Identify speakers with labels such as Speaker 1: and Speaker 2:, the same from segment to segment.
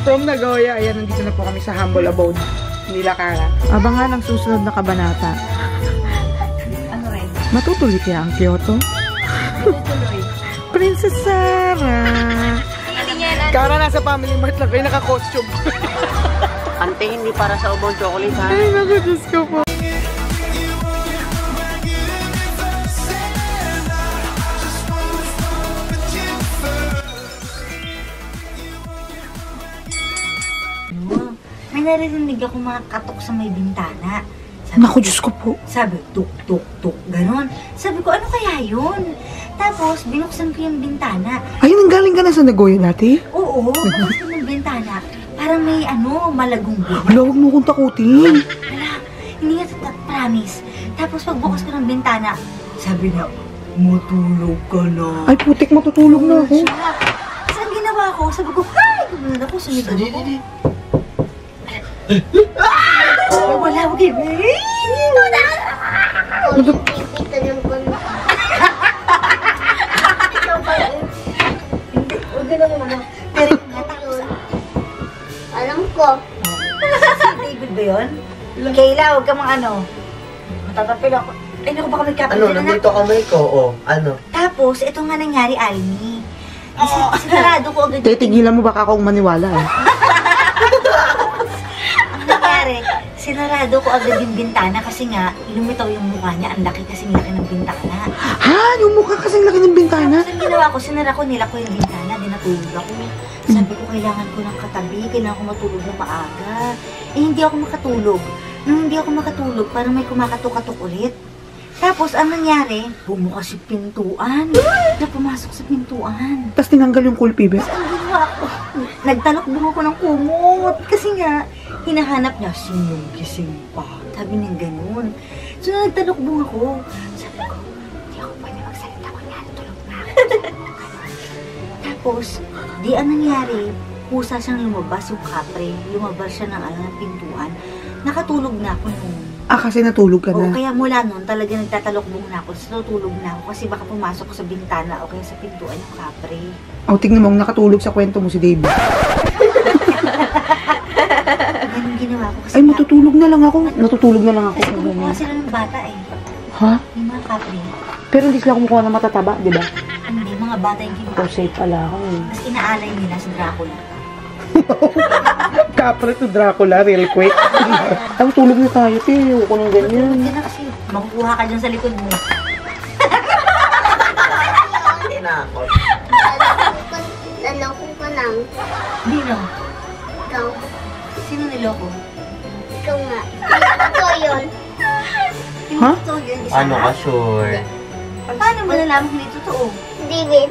Speaker 1: From Nagoya, ayan, nandito na po kami sa humble abode nila Kara. Abangan ang susunod na kabanata.
Speaker 2: Ano rin?
Speaker 1: Matutuloy kaya ang Kyoto?
Speaker 2: Matutuloy.
Speaker 1: Princess Sarah! Kara, nasa Family Mart lang kayo naka-costume.
Speaker 3: Ante, hindi para sa ubong chocolate, ha?
Speaker 1: Ay, naku, Diyos ko po.
Speaker 2: May narinig ako mga katok sa may bintana.
Speaker 1: Naku, Diyos ko po.
Speaker 2: Sabi, tuk, tuk, tuk, ganon. Sabi ko, ano kaya yun? Tapos, binuksan ko yung bintana.
Speaker 1: Ay, nanggaling ka na sa Nagoya dati?
Speaker 2: Oo, binuksan ko yung bintana. Parang may, malagong buhay.
Speaker 1: Wala, huwag mo kong takutin.
Speaker 2: Wala, hindi nga promise. Tapos, pagbukas ko ng bintana, sabi na, matulog ka na.
Speaker 1: Ay, putik, matutulog na ako.
Speaker 2: Tapos, ang ginawa ko, sabi ko, ay! Gumanon ako, sumigaw ako. Ay, wala, huwag yun. Dito na!
Speaker 4: Dito lang po na.
Speaker 2: Hindi, huwag ganun mo. Pero,
Speaker 4: Alam ko.
Speaker 2: si David ba yun? Kayla, huwag ka mga matatapil ako. Ay, naku, baka may kapit
Speaker 3: Ano, nandito kamay ko, ano?
Speaker 2: Tapos, ito nga nangyari, Almi. Sinarado ko agad.
Speaker 1: Titigilan mo baka akong maniwala eh.
Speaker 2: Ang nangyari, sinarado ko agad yung bintana kasi nga, lumitaw yung mukha niya. Ang laki kasing laki ng bintana.
Speaker 1: Ha? Yung mukha kasing laki ng bintana?
Speaker 2: Tapos ang ginawa ko, sinara ko, nila ko yung bintana, di natulog ako. Sabi ko, kailangan ko ng katabi, kailangan ko matulog na maaga. Eh, hindi ako makatulog. Nung hindi ako makatulog, parang may kumakatok-katok ulit. Tapos, ang nangyari, bumukas yung pintuan. Na pumasok sa pintuan.
Speaker 1: Tapos tinanggal yung kulpibe.
Speaker 2: Tapos ang ginawa ko, nagtalokbong ako ng kumot. Kasi nga, hinahanap niya, sinong gising pa. Sabi niya ganun. So, nagtalokbong ako. Sabi ko, hindi ako pwede magsalita ko niya. Tulog na ako. Tapos, di ang nangyari, pusa siyang lumabas yung kapre. Lumabas siya ng pintuan. Nakatulog na ako noon.
Speaker 1: Ah, kasi natulog ka
Speaker 2: Oo,
Speaker 1: na.
Speaker 2: kaya mula noon, talaga nagtatalokbong na ako. So, natulog na ako kasi baka pumasok ko sa bintana o kaya sa pintuan yung kapre.
Speaker 1: Oh, tingnan mo, nakatulog sa kwento mo si David.
Speaker 2: Ganun ginawa ko kasi.
Speaker 1: Ay, matutulog na lang ako. Natutulog na lang ako.
Speaker 2: Kasi kumukuha sila ng bata eh.
Speaker 1: Ha?
Speaker 2: Yung mga kapre.
Speaker 1: Pero hindi sila kumukuha ng matataba, di ba?
Speaker 2: Hindi, mga bata yung
Speaker 1: Oh,
Speaker 2: kinukuha.
Speaker 1: safe pala ako eh.
Speaker 2: Tapos inaalay nila sa Dracula.
Speaker 1: Kapre to Dracula, real quick. Ang tulog na tayo, tiyo. Ayoko ng ganyan.
Speaker 2: Hindi na kasi makukuha ka dyan sa likod mo.
Speaker 3: Hindi na ako.
Speaker 4: Naloko ko lang.
Speaker 2: Hindi no.
Speaker 4: Ikaw.
Speaker 2: Sino niloko?
Speaker 4: Ikaw nga. Ito yun.
Speaker 2: Hindi
Speaker 1: Ha?
Speaker 2: totoo yun. Isa
Speaker 3: Ano
Speaker 2: na.
Speaker 3: ka, sure?
Speaker 2: Paano mo nalaman kung hindi totoo?
Speaker 4: David.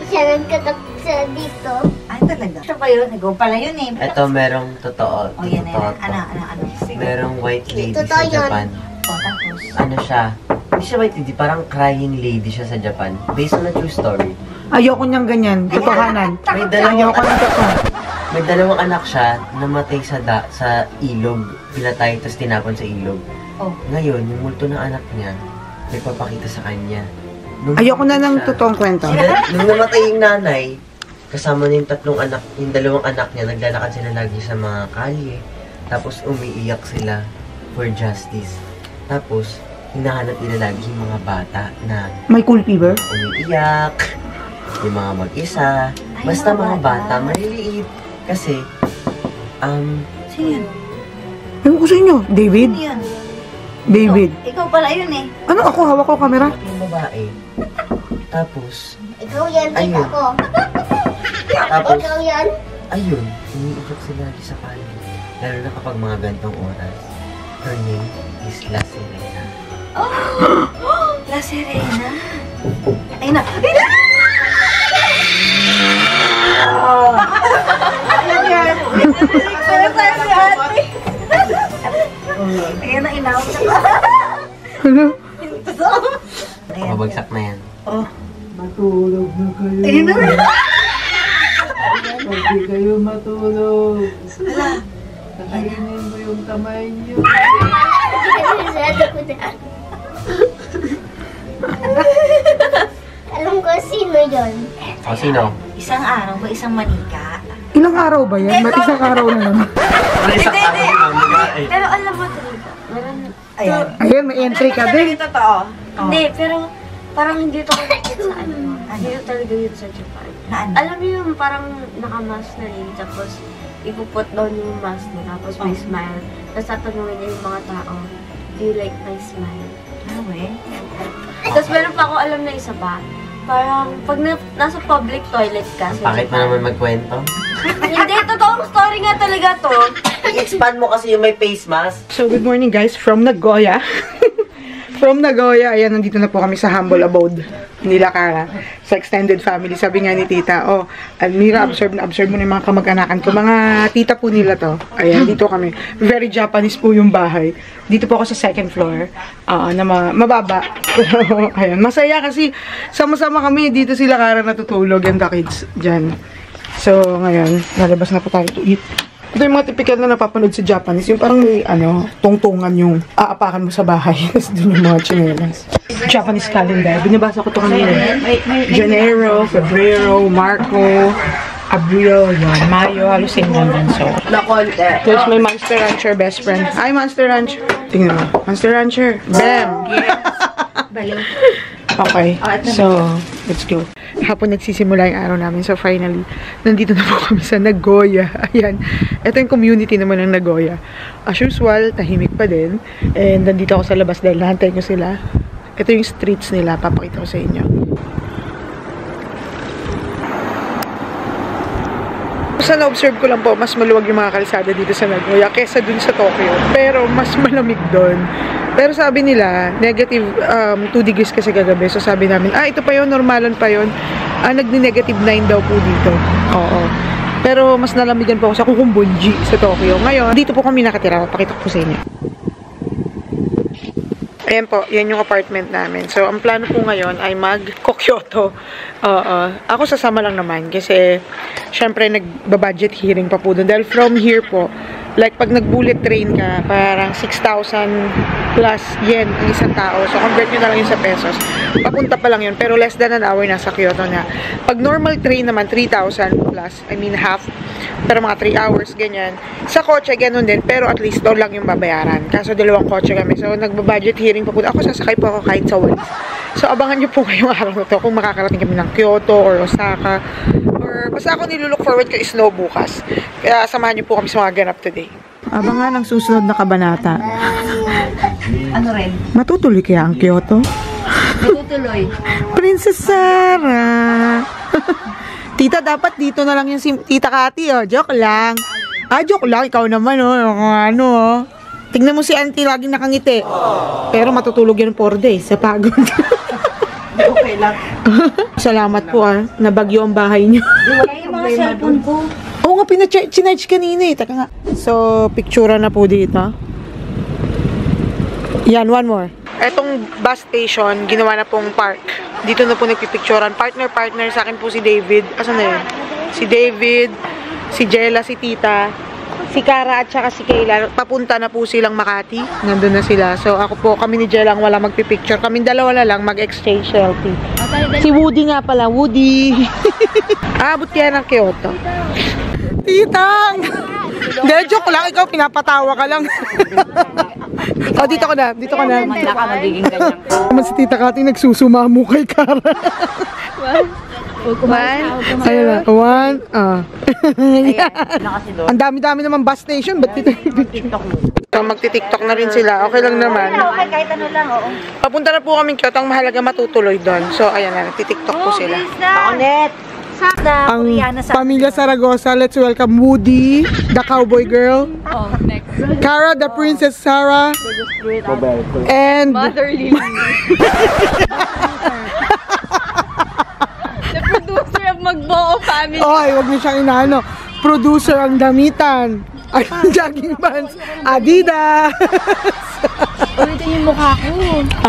Speaker 4: Siya nagkatak sa dito.
Speaker 2: Ay talaga. Ito ba yun? Ikaw pala yun eh.
Speaker 3: Ito, merong totoo.
Speaker 2: O yan na
Speaker 3: Totoo
Speaker 2: yan. Ano?
Speaker 3: Merong white lady
Speaker 4: Totoo
Speaker 3: sa
Speaker 4: yun.
Speaker 3: Japan.
Speaker 2: O tapos.
Speaker 3: Ano siya? Hindi siya white lady, parang crying lady siya sa Japan. Based on a true story.
Speaker 1: Ayoko niyang ganyan. Totohanan. Ayoko ng totoo.
Speaker 3: May dalawang anak siya, namatay sa ilog. Pinatay, tapos tinapon sa ilog.
Speaker 2: Oh.
Speaker 3: Ngayon, yung multo ng anak niya, nagpapakita sa kanya.
Speaker 1: Ayoko na ng totoong kwento.
Speaker 3: Nung namatay yung nanay, kasama niya yung tatlong anak, yung dalawang anak niya, naglalakad sila lagi sa mga kalye. Tapos umiiyak sila for justice. Tapos, hinahanap nila lagi yung mga bata na
Speaker 1: May cool fever?
Speaker 3: umiiyak, yung mga mag-isa, basta mga bata, maliliit. Kasi,
Speaker 2: Sino yun?
Speaker 1: Ewan ko sa inyo. David?
Speaker 2: Sino yun?
Speaker 1: David.
Speaker 2: Ikaw pala yun eh.
Speaker 1: Ano ako? Hawak ko camera?
Speaker 3: yung babae. Tapos,
Speaker 4: Ikaw yan,
Speaker 3: Ayun.
Speaker 4: kita ko.
Speaker 3: tapos,
Speaker 4: Ikaw yan.
Speaker 3: ayun, umiiyak sila lagi sa kalye. Lalo na kapag mga gantong oras. Her name is La Serena.
Speaker 2: La Serena. Ayun na. Ayun na! Ayun yan. Parang tayo si ate. Ayun na, inaw siya.
Speaker 1: Hello?
Speaker 2: Ayan.
Speaker 3: Mabagsak na yan.
Speaker 2: Oh.
Speaker 1: Matulog na kayo.
Speaker 2: Ayun na.
Speaker 1: Hindi kayo matulog.
Speaker 2: Ala.
Speaker 1: Nakainin mo yung kamay niyo.
Speaker 4: Alam ko sino yun.
Speaker 3: O, sino?
Speaker 2: Isang araw ba isang manika?
Speaker 1: Ilang araw ba yan? Ba't isang araw na naman?
Speaker 5: Pero alam mo talaga, meron...
Speaker 2: Ayan.
Speaker 1: Ayun, may entry ka din.
Speaker 5: Hindi, pero parang hindi ito connected sa ano. Hindi talaga yun sa Japan. Alam mo yung parang naka-mask na rin, tapos ipuput down yung mask niya, tapos may smile. Tapos tatanungin niya yung mga tao, do you like my smile? Tapos meron pa ako alam na isa pa. Parang pag nasa public toilet ka sa
Speaker 3: Bakit mo naman magkwento?
Speaker 5: Hindi, totoong story nga talaga to.
Speaker 3: I-expand mo kasi yung may face mask.
Speaker 1: So, good morning guys from Nagoya. From Nagoya, ayan, nandito na po kami sa humble abode nila Kara, sa extended family. Sabi nga ni tita, oh, Almira, observe mo na yung mga kamag-anakan ko. Mga tita po nila to. Ayan, dito kami. Very Japanese po yung bahay. Dito po ako sa second floor, na mababa. Ayan, masaya kasi sama-sama kami. Dito sila Kara natutulog and the kids dyan. So, ngayon, lalabas na po tayo to eat. Ito yung mga typical na napapanood sa Japanese. Yung parang may, tungtungan yung aapakan mo sa bahay. Tapos dun yung mga chinelas. Japanese calendar. Binabasa ko ito kanina. Janeiro, Febrero, Marco, Abril, yan, Mayo. Halos same naman. So, there's my Monster Rancher best friend. Hi, Monster Rancher. Tingnan mo. Monster Rancher. Bam! Okay. So, let's go. Hapon nagsisimula yung araw namin. So, finally, nandito na po kami sa Nagoya. Ayan. Ito yung community naman ng Nagoya. As usual, tahimik pa din. And nandito ako sa labas dahil nahantay ko sila. Ito yung streets nila. Papakita ko sa inyo. Sa na-observe ko lang po, mas maluwag yung mga kalsada dito sa Nagoya kesa dun sa Tokyo. Pero, mas malamig dun. Pero sabi nila, negative 2 degrees kasi kagabi. So sabi namin, ito pa yun, normalan pa yun. Nagni-negative 9 daw po dito. Oo. Pero mas nalamigan po ako sa Kukumbunji sa Tokyo. Ngayon, dito po kami nakatira. Pakita ko po sa inyo. Ayan po, yan yung apartment namin. So, ang plano po ngayon ay mag-Kyoto. Ako sasama lang naman kasi syempre nag-budget hearing pa po doon. Dahil from here po, like pag nag-bullet train ka, parang 6,000 plus yen ang isang tao. So, convert nyo na lang yun sa pesos. Papunta pa lang yun. Pero less than an hour nasa Kyoto na. Pag normal train naman, 3,000 plus. I mean, half. Pero mga 3 hours, ganyan. Sa kotse, ganun din. Pero at least doon lang yung babayaran. Kaso dalawang kotse kami. So, nagba-budget hearing pa po. Ako sasakay po ako kahit sa walis. So, abangan nyo po ngayong araw na to kung makakarating kami ng Kyoto or Osaka. Or basta ako nilulook forward ko is snow bukas. Kaya samahan nyo po kami sa mga ganap today. Abangan ang susunod na kabanata.
Speaker 2: Ano rin?
Speaker 1: Matutuloy kaya ang Kyoto?
Speaker 5: Matutuloy.
Speaker 1: Princess Sarah! Tita, dapat dito na lang yung si Tita Kati, oh. Joke lang. Joke lang. Ikaw naman, oh. Tingnan mo si auntie, laging nakangiti. Pero matutulog yan 4 days sa pagod.
Speaker 2: Okay lang.
Speaker 1: Salamat po, nabagyo ang bahay niyo.
Speaker 2: Yung mga cellphone ko.
Speaker 1: Oo nga, sinarge kanina eh. Taka nga. So, picture na po dito. Yan, one more. Etong bus station, ginawa na pong park. Dito na po nagpipicturean. Partner sa akin po si David. Asan na yun? Si David, si Jella, si Tita, si Kara at saka si Kayla. Papunta na po silang Makati. Nandun na sila. So, ako po, kami ni Jella ang wala magpipicture. Kaming dalawa na lang mag-exchange selfie. Si Woody nga pala. Woody! Abot kaya ng Kyoto. Titang! Hindi, joke lang. Ikaw, pinapatawa ka lang. Dito ka na. Dito ka na.
Speaker 2: Magiging ganyan.
Speaker 1: Naman si Tita Kati nagsusumamo kay Kara. Ayun na. 1. Ang dami-dami naman bus station. Ba't dito so, magti-tiktok na rin sila. Okay lang naman.
Speaker 2: Okay, kahit ano lang, oo.
Speaker 1: Papunta na po kami Kyoto. Ang mahalaga matutuloy doon. So, ayan na. Nagti-tiktok po sila.
Speaker 2: Pakulit!
Speaker 1: Ang pamilya Saragosa, let's welcome Woody, the cowboy girl. Kara, the Princess Sarah. And
Speaker 5: Mother Lily. The producer of Magbuo Family.
Speaker 1: Oy, wag niyo siyang inaano. Producer ang damitan. Ay, jogging pants. Adidas.
Speaker 5: Ulitin yung mukha ko.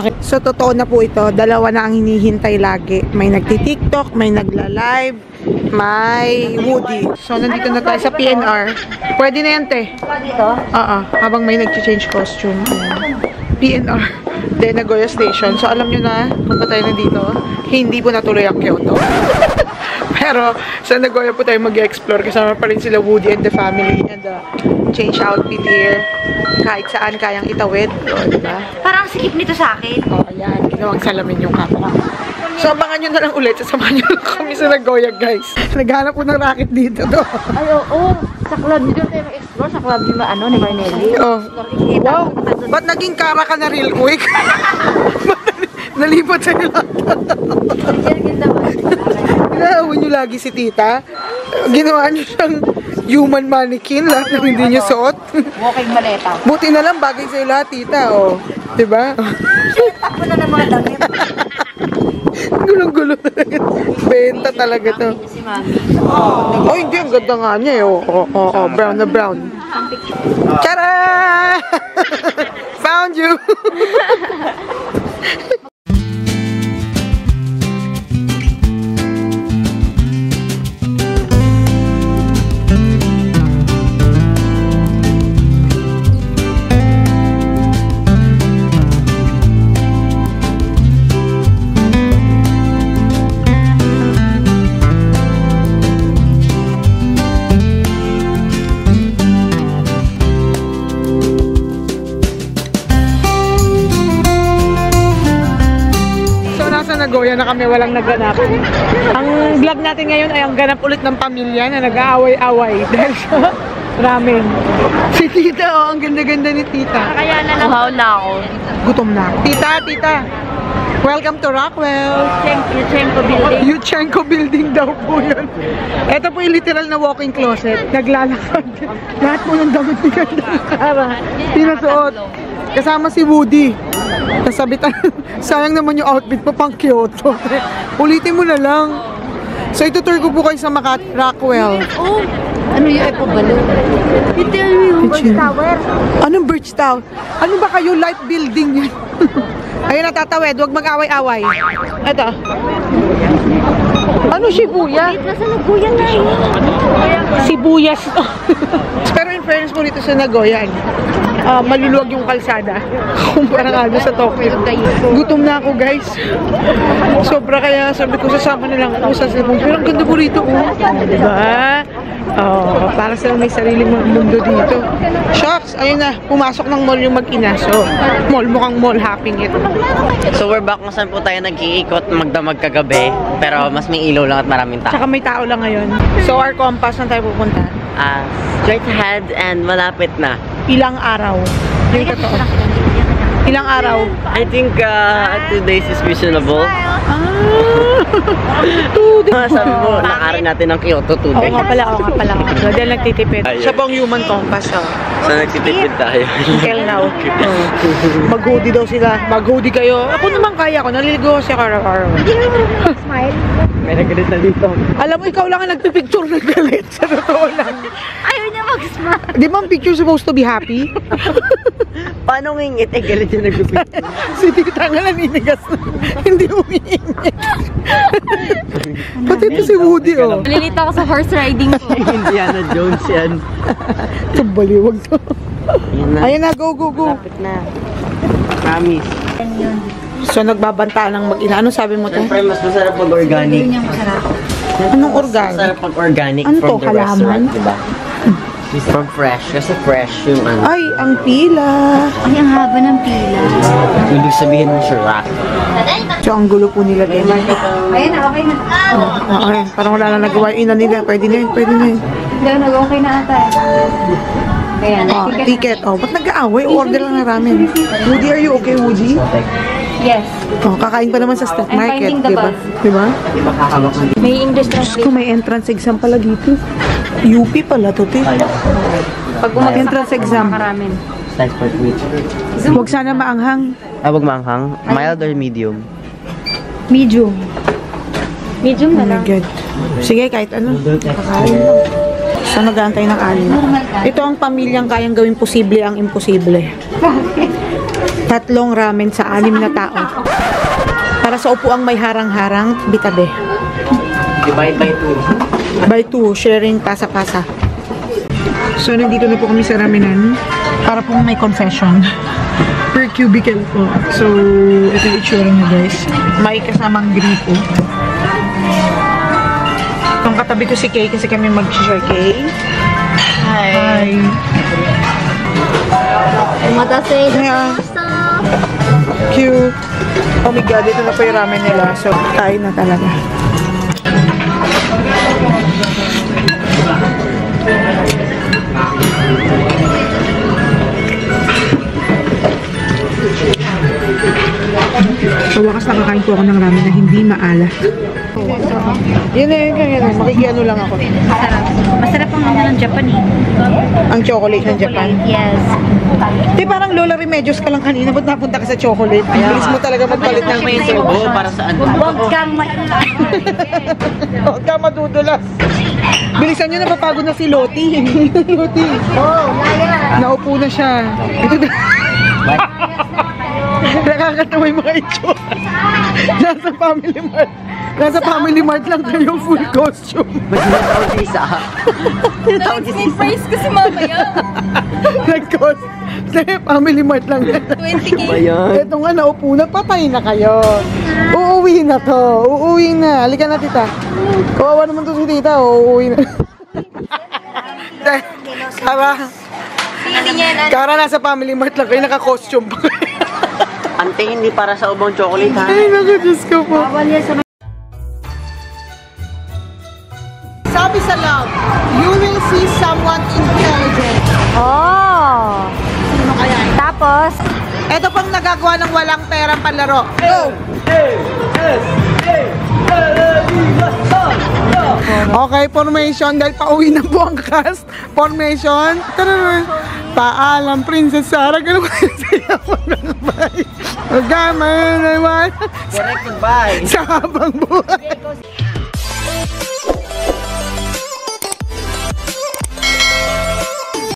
Speaker 1: Okay. So, totoo na po ito. Dalawa na ang hinihintay lagi. May nagti-tiktok, may nagla-live, may Woody. So, nandito na tayo sa PNR. Pwede na yan, te.
Speaker 2: Dito?
Speaker 1: Oo. Habang may nag-change costume. Ayan. PNR. Then, Nagoya Station. So, alam nyo na, kung pa tayo nandito, hindi po natuloy ang Kyoto. Pero sa Nagoya po tayo mag-explore. Kasama pa rin sila Woody and the family. And change outfit here. Kahit saan kayang itawid. O, diba?
Speaker 2: Parang sikip nito sa akin.
Speaker 1: O, ayan. Ginawang salamin yung camera. So, abangan nyo na lang ulit. Sasamahan nyo lang kami sa Nagoya, guys. Naghanap po ng racket dito, do.
Speaker 2: Ay, oo. Sa club nyo doon tayo mag-explore. Sa club ni Marnelli.
Speaker 1: Oh. Wow! Ba't naging kara ka na real quick? Nalipat sa'yo lahat. Inaawin nyo lagi si tita. Ginawa nyo siyang human mannequin. Lahat ng hindi nyo suot.
Speaker 2: Walking maleta.
Speaker 1: Buti na lang bagay sa'yo lahat, tita. Oh. Diba?
Speaker 2: Takbo na ng mga damit.
Speaker 1: Gulong-gulo talaga. Benta talaga to.
Speaker 2: Si Mami.
Speaker 1: Oh, hindi. Ang ganda nga niya. Oh, brown na brown. Tara! Found you! Nagoya na kami, walang naganap. Ang vlog natin ngayon ay ang ganap ulit ng pamilya na nag-aaway-away dahil sa ramen. Si tita, oh, ang ganda-ganda ni tita.
Speaker 5: Kaya na nahaw na ako.
Speaker 1: Gutom na ako. Tita, welcome to Rockwell.
Speaker 5: Yuchenko building.
Speaker 1: Yuchenko building daw po yun. Ito po yung literal na walk-in closet. Naglalakad. Lahat po ng damit ni Ganda Cara. Pinasuot. Kasama si Woody. Kasabitan. Sayang naman yung outfit mo pang Kyoto. Ulitin mo na lang. So itutur ko po kayo sa Makati, Rockwell.
Speaker 2: Oh, ano yung Epo Balloon?
Speaker 5: Ito yung Birch Tower.
Speaker 1: Anong Birch Tower? Ano ba kayo? Light building yan. Ayun, natatawid. Huwag mag-away-away. Ito. Ano Shibuya?
Speaker 2: Nasa Nagoya na yun.
Speaker 1: Sibuyas. Pero in fairness po dito sa Nagoya, maluluwag yung kalsada. Kumpara nga doon sa Tokyo. Gutom na ako, guys. Sobra, kaya sabi ko, sasama na lang ako sa Cebu. Pero ang ganda po rito, oh. Diba? Oh, para silang may sariling mundo dito. Shucks, ayun na. Pumasok ng mall yung mag-ina. So, mukhang mall hopping ito.
Speaker 3: So we're back kung saan po tayo nag-iikot magdamag kagabi. Pero mas may ilaw lang at maraming tao.
Speaker 1: Tsaka may tao lang ngayon. So, our compass, saan tayo pupunta?
Speaker 3: Straight ahead and malapit na.
Speaker 1: Ilang araw. Yung totoo. Ilang araw?
Speaker 3: I think 2 days is reasonable.
Speaker 1: 2 days.
Speaker 3: Sabi mo, nakarin natin ng Kyoto 2
Speaker 1: Oo
Speaker 3: days.
Speaker 1: nga pala. So, dahil nagtitipid. Siya po ang human compass. Oh.
Speaker 3: So nagtitipid tayo.
Speaker 1: Until now. Mag-hoodie daw sila. Mag-hoodie kayo. Ako naman kaya ko. Naliligo siya araw-araw.
Speaker 3: May nagalit na dito.
Speaker 1: Alam mo, ikaw lang ang nagpipicture ng galit. Sa totoo lang.
Speaker 2: Ayaw niya mag-smile.
Speaker 1: Di ba ang picture supposed to be happy?
Speaker 3: Paano ngingit? Galit yung nagpipicture.
Speaker 1: Si tita nga naninigas na. Hindi umiingit. Pati ito si Woody, oh.
Speaker 5: Nalilito ako sa horse riding ko.
Speaker 3: Indiana Jones yan.
Speaker 1: Ito baliwag to. Ayan na, go.
Speaker 3: Lapit na. Promise.
Speaker 1: So, nagbabanta ng mag-ina. Ano sabi mo, te?
Speaker 3: Siyempre, mas masarap pag organic.
Speaker 1: Anong organic?
Speaker 3: Masarap pag organic
Speaker 1: Ano
Speaker 3: from
Speaker 1: to,
Speaker 3: the
Speaker 1: halaman?
Speaker 3: restaurant, diba? From fresh. Kasi fresh yung ano.
Speaker 1: Ay, ang pila.
Speaker 2: Ay, ang haba ng pila.
Speaker 3: Ibig sabihin ng Shirak.
Speaker 1: So, ang gulo po nila, te.
Speaker 2: Ayun na, okay na.
Speaker 1: Okay, parang wala na nagawa yung ina nila. Pwede na yun.
Speaker 2: Hindi, nag-okay na ata. Kaya na.
Speaker 1: Oh, ticket. Oh, ba't nag-aaway? Order lang na ramen. Woody, are you okay, Woody?
Speaker 2: Yes.
Speaker 1: Oh, kakain pa naman sa street
Speaker 2: I'm
Speaker 1: market,
Speaker 2: finding the
Speaker 1: diba?
Speaker 2: bus.
Speaker 1: Diba?
Speaker 2: May English
Speaker 1: Kung
Speaker 2: translation.
Speaker 1: may entrance exam pala dito. UP pala to, te.
Speaker 2: Pag bumagsak
Speaker 1: Entrance exam.
Speaker 2: makaramin.
Speaker 3: Thanks for tweet.
Speaker 1: Huwag sana maanghang.
Speaker 3: Wag maanghang. Mild or medium?
Speaker 2: Medium.
Speaker 5: Medium
Speaker 1: Oh
Speaker 5: na
Speaker 1: my
Speaker 5: lang.
Speaker 1: God. Sige, kahit ano. Kakain. So, nag-aantay ng anin. Ito ang pamilyang kayang gawing posible ang imposible. 3 ramen sa 6 na tao. Para sa upuang may harang-harang, bitabe.
Speaker 3: Divide by 2.
Speaker 1: By 2, sharing pasa-pasa. So, nandito na po kami sa ramenan. Para po may confession. Per cubicle po. So, ito yung itsura niya, guys. May kasamang gripo. katabi ko si Kay kasi kami mag-share. Kay. Hi.
Speaker 4: Umatasay
Speaker 1: Yeah. Cute. Oh my God, ito na po yung ramen nila. So, kain na talaga. Sa wakas nakakain po ako ng ramen na hindi maalat. Yun na yun. Makikiano lang ako.
Speaker 2: Masarap ang ano ng Japan eh.
Speaker 1: Ang chocolate ng Japan.
Speaker 2: Yes.
Speaker 1: Di parang Lola Remedios ka lang kanina. Ba't napunta ka sa chocolate? Bilis mo talaga magpalit ng peso.
Speaker 3: Oo, para saan?
Speaker 2: Huwag kang
Speaker 1: Huwag ka madudulas. Bilisan nyo, napapagod na si Loti. Loti. Naupo na siya. Nakakatawa yung mga itsura. Nasa Family Mart. Nasa Family Mart lang tayo full costume.
Speaker 3: Tinatawag si isa. Tinatawag si isa.
Speaker 5: Price kasi mamaya.
Speaker 1: Nag-cost. Sa Family Mart lang yan.
Speaker 5: 20K.
Speaker 1: Ito nga, naupo na. Patay na kayo. Uuwi na to. Uuwi na. Halika na, tita. Kawawa naman to si tita. Uuwi na. Kara, nasa Family Mart lang kayo. Naka-costume pa kayo.
Speaker 3: Ante, hindi para sa ubang chocolate, ha?
Speaker 1: Ay, naku, Diyos ko po. Sabi sa love, you will see someone intelligent.
Speaker 2: Oh! Sino kaya? Tapos,
Speaker 1: Ito pang nagagawa ng walang perang panlaro. Go! Okay, formation. Dahil pauwi na po ang cast. Formation. Tara. Paalam, Princess Sarah. Ganun ko yung sayawan ng bahay. Magkamay naman.
Speaker 3: Directed by
Speaker 1: Sa habang buhay.